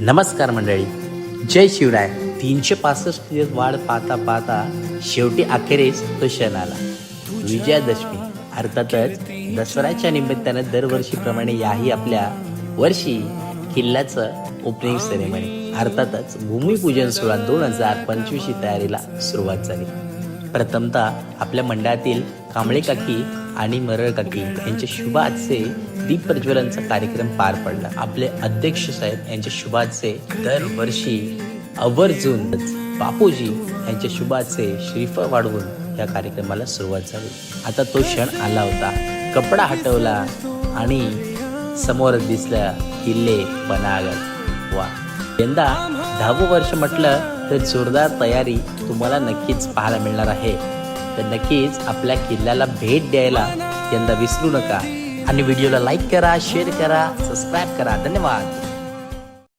नमस्कार मंडळी, जय शिवराय. 365 दिवस वाढ पाहता पाहता शेवटी अखेरीस तो क्षण आला, विजयादशमी. अर्थातच दसऱ्याच्या निमित्तानं दरवर्षीप्रमाणे याही आपल्या वर्षी किल्ल्याचं ओपनिंग सेरेमनी अर्थातच भूमिपूजन सोहळा 2025 तयारीला सुरुवात झाली. प्रथमतः आपल्या मंडळातील कांबळे काकी आणि मरळ काकी यांच्या शुभाचे दीप प्रज्वलनचा कार्यक्रम पार पडला. आपले अध्यक्ष साहेब यांच्या शुभाचे दरवर्षी आवर्जून बापूजी यांच्या शुभाचे श्रीफळ वाढवून या कार्यक्रमाला सुरुवात झाली. आता तो क्षण आला होता. कपडा हटवला आणि समोर दिसलं किल्ले बनागड. वा, यंदा 10वं वर्ष म्हटलं तर जोरदार तयारी तुम्हाला नक्कीच पाहायला मिळणार आहे. तर नक्कीच आपल्या किल्ल्याला भेट द्यायला यंदा विसरू नका आणि व्हिडिओला लाईक करा, शेअर करा, सबस्क्राईब करा. धन्यवाद.